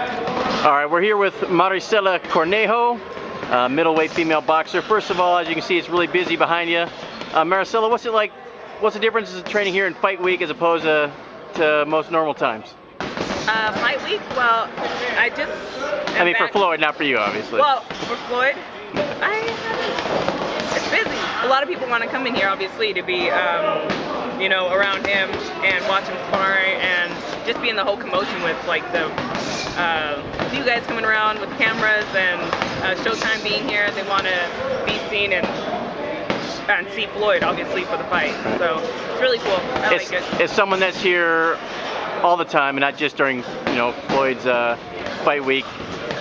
All right, we're here with Maricela Cornejo, middleweight female boxer. First of all, as you can see, it's really busy behind you. Maricela, what's it like? What's the difference in training here in fight week as opposed to most normal times? Fight week? Well, I mean, for Floyd, not for you, obviously. Well, for Floyd, it's busy. A lot of people want to come in here, obviously, to be, you know, around him and watch him spar and just be in the whole commotion with, like, the few guys coming around with cameras and Showtime being here. They want to be seen and see Floyd, obviously, for the fight. So it's really cool. I like it. As someone that's here all the time and not just during, you know, Floyd's fight week,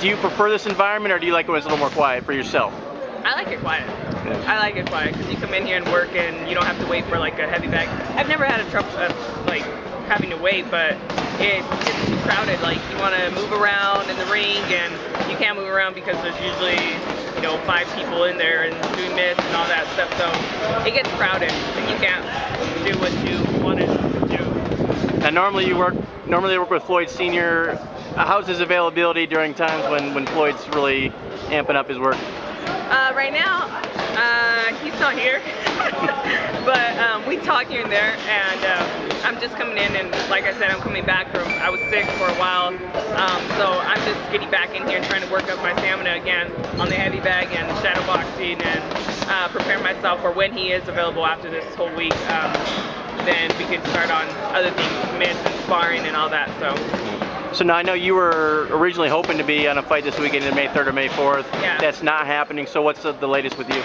do you prefer this environment or do you like it when it's a little more quiet for yourself? I like it quiet. I like it quiet because you come in here and work and you don't have to wait for like a heavy bag. I've never had a trouble like having to wait, but it's too crowded. Like you want to move around in the ring and you can't move around because there's usually, you know, 5 people in there and doing mitts and all that stuff. So it gets crowded and you can't do what you want to do. And normally you work with Floyd Sr. How's his availability during times when Floyd's really amping up his work? Right now, he's not here, but we talk here and there, and I'm just coming in, and like I said, I'm coming back I was sick for a while, so I'm just getting back in here and trying to work up my stamina again on the heavy bag and shadow boxing and prepare myself for when he is available after this whole week. Then we can start on other things, mitts and sparring and all that. So now I know you were originally hoping to be on a fight this weekend, May 3rd or May 4th. Yeah. That's not happening. So what's the latest with you?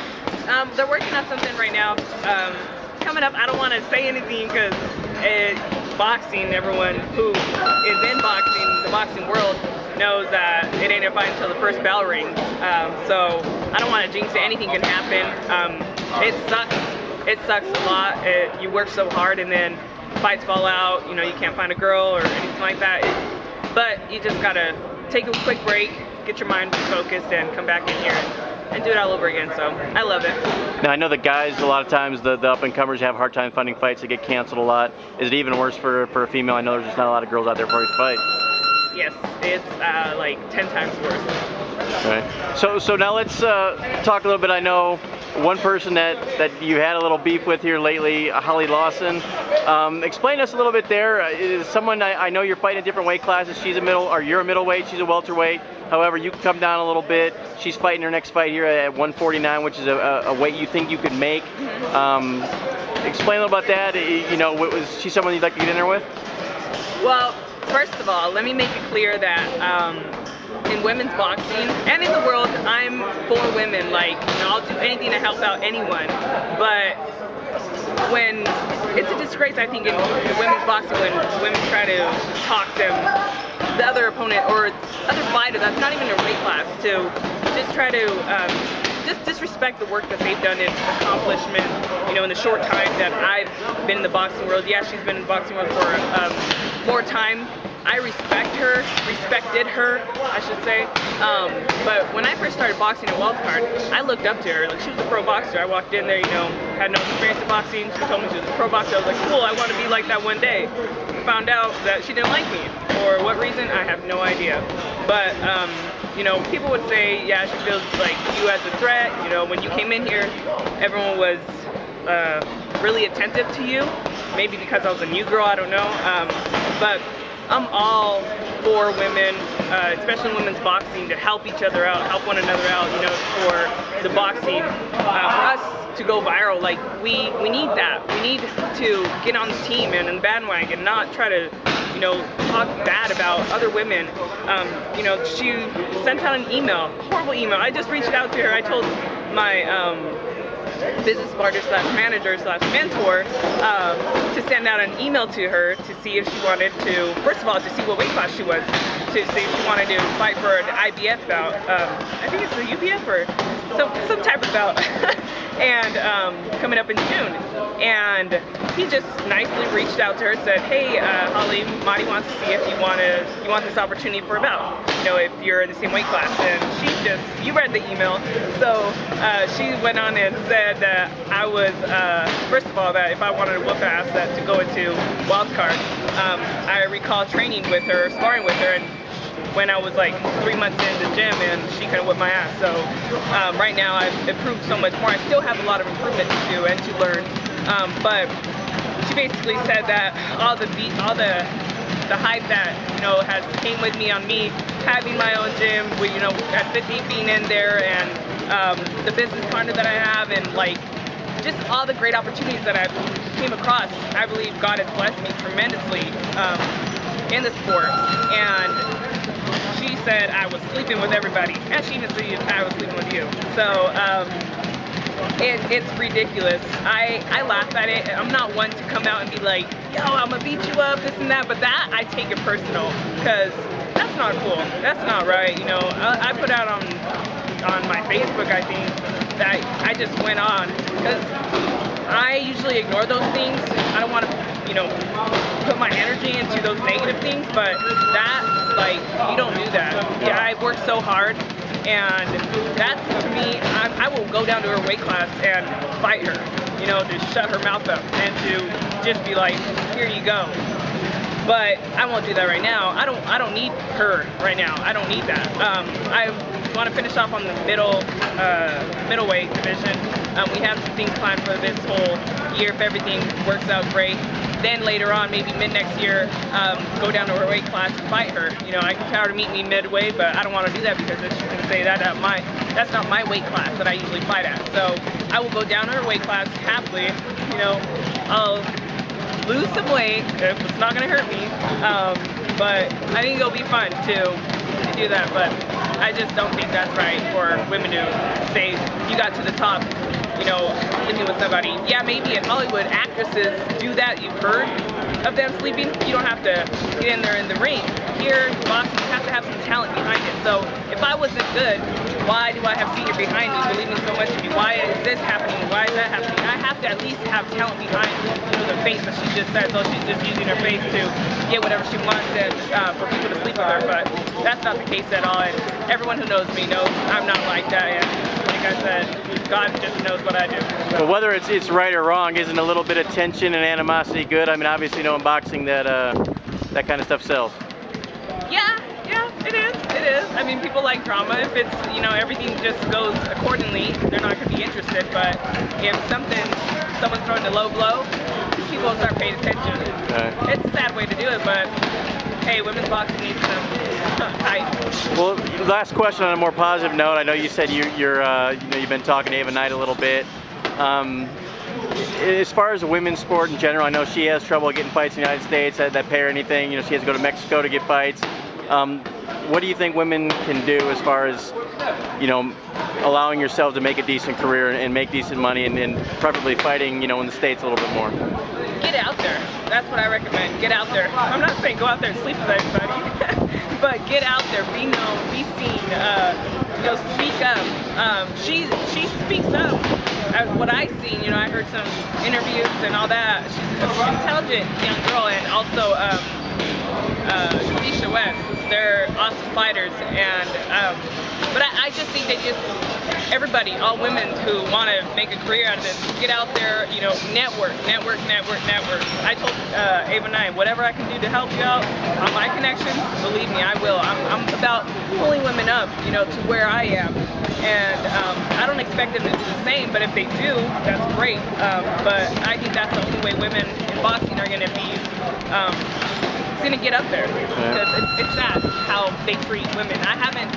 They're working on something right now. Coming up, I don't want to say anything because boxing, everyone who is in boxing, the boxing world, knows that it ain't a fight until the first bell rings. So I don't want to jinx it. Anything can happen. It sucks. It sucks a lot. You work so hard and then fights fall out. You know, you can't find a girl or anything like that. But you just gotta take a quick break, get your mind focused, and come back in here and do it all over again. So I love it. Now I know the guys, a lot of times the up-and-comers have a hard time finding fights. They get canceled a lot. Is it even worse for a female? I know there's just not a lot of girls out there for you to fight. Yes, it's like 10 times worse. Right. So now let's talk a little bit. I know one person that you had a little beef with here lately, Holly Lawson. Explain to us a little bit there. Is someone I know you're fighting in different weight classes. She's you're a middleweight. She's a welterweight. However, you can come down a little bit. She's fighting her next fight here at 149, which is a weight you think you could make. Explain a little about that. You know, was she someone you'd like to get in there with? Well, first of all, let me make it clear that in women's boxing and in the world, I'm for women. Like, you know, I'll do anything to help out anyone. But when it's a disgrace, I think, in women's boxing when women try to talk the other opponent or other fighter that's not even a weight class to just try to just disrespect the work that they've done in accomplishment, you know, in the short time that I've been in the boxing world. Yeah, she's been in the boxing world for more time. I respected her, I should say. But when I first started boxing at Wildcard, I looked up to her. Like, she was a pro boxer. I walked in there, you know, had no experience in boxing. She told me she was a pro boxer. I was like, cool, I want to be like that one day. Found out that she didn't like me. For what reason, I have no idea. But, you know, people would say, yeah, she feels like you as a threat. You know, when you came in here, everyone was really attentive to you. Maybe because I was a new girl, I don't know. But I'm all for women, especially women's boxing, to help each other out, help one another out, you know, for the boxing. For us to go viral, like, we need that. We need to get on the team and in the bandwagon, not try to, you know, talk bad about other women. You know, she sent out an email, horrible email. I just reached out to her. I told my business partner slash manager slash mentor to send out an email to her to see if she wanted to, first of all, to see what weight class she was, to see if she wanted to fight for an IBF bout. I think it's the UBF or some type of bout. And coming up in June. And he just nicely reached out to her and said, hey, Holly, Marty wants to see if you want this opportunity for a bout, you know, if you're in the same weight class. And you read the email, so she went on and said that I was, first of all, that if I wanted to whoop ass, that to go into wild card. I recall training with her, sparring with her, and when I was like 3 months in the gym and she couldn't whip my ass. So right now I've improved so much more. I still have a lot of improvement to do and to learn, but she basically said that all the hype that has came with me on me having my own gym, with at 50 being in there, and the business partner that I have, and like just all the great opportunities that I've came across. I believe God has blessed me tremendously in the sport. And she said I was sleeping with everybody, and she even said I was sleeping with you. So it's ridiculous. I laugh at it. I'm not one to come out and be like, yo, I'm gonna beat you up, this and that, but that I take it personal, because that's not cool. That's not right. I put out on my Facebook, I think, that I just went on, because I usually ignore those things. I don't want to, put my energy into those negative things, but that, like, you don't do that. Yeah, I work so hard, and that, to me, I will go down to her weight class and fight her, to shut her mouth up, and to just be like, here you go. But I won't do that right now. I don't need her right now. I don't need that. I want to finish off on the middleweight division. We have some things planned for this whole year if everything works out great. Then later on, maybe mid next year, go down to her weight class and fight her. I can tell her to meet me midway, but I don't want to do that, because then she's gonna say that's not my weight class that I usually fight at. So I will go down to her weight class happily. I'll lose some weight if it's not gonna hurt me, but I think it'll be fun to do that. But I just don't think that's right for women to say you got to the top, sleeping with somebody. Yeah, maybe in Hollywood actresses do that. You've heard of them sleeping. You don't have to get in there in the ring. Here in boxing, you have to have some talent behind it. So if I wasn't good, why do I have senior behind me believing so much in me? Why is this happening? Why is that happening? I have to at least have talent behind the face that she just said. So she's just using her face to get whatever she wants and for people to sleep with her. But that's not the case at all. And everyone who knows me knows I'm not like that. And like I said, God just knows what I do. Well, whether it's right or wrong, isn't a little bit of tension and animosity good? I mean, obviously, in boxing that that kind of stuff sells. Yeah, it is. I mean, people like drama. If it's, everything just goes accordingly, they're not going to be interested. But if someone's throwing a low blow, people will start paying attention. It's a sad way to do it, but hey, women's boxing needs some hype. Well, last question on a more positive note. I know you said you've been talking to Ava Knight a little bit. As far as women's sport in general, I know she has trouble getting fights in the United States that pay her anything. She has to go to Mexico to get fights. What do you think women can do as far as, allowing yourself to make a decent career and make decent money, and preferably fighting, in the States a little bit more? Get out there. That's what I recommend. Get out there. I'm not saying go out there and sleep with everybody, but get out there, be known, be seen, speak up. She speaks up. What I've seen, I heard some interviews and all that. She's an intelligent young girl, and also Alicia West. They're awesome fighters, and but I just think everybody, all women who want to make a career out of this, get out there, network. I told Ava Knight, whatever I can do to help you out on my connections, believe me, I will. I'm about pulling women up, to where I am, and I don't expect them to do the same, but if they do, that's great. But I think that's the only way women in boxing are going to be going to get up there, because it's sad how they treat women. I haven't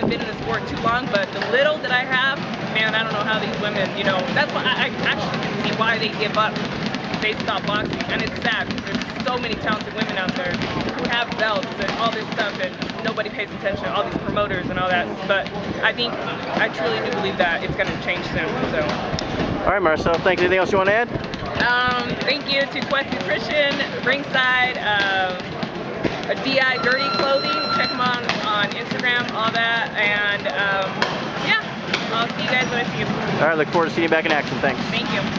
been in the sport too long, but the little that I have, man, I don't know how these women, that's why I actually can see why they give up. They stop boxing, and it's sad because there's so many talented women out there who have belts and all this stuff, and nobody pays attention, all these promoters and all that. But I truly do believe that it's going to change soon. So. All right, Maricela, thanks. Anything else you want to add? Thank you to Quest Nutrition, Ringside, DI Dirty Clothing. Check them on Instagram, all that, and yeah, I'll see you guys when I see you. All right, look forward to seeing you back in action. Thanks. Thank you.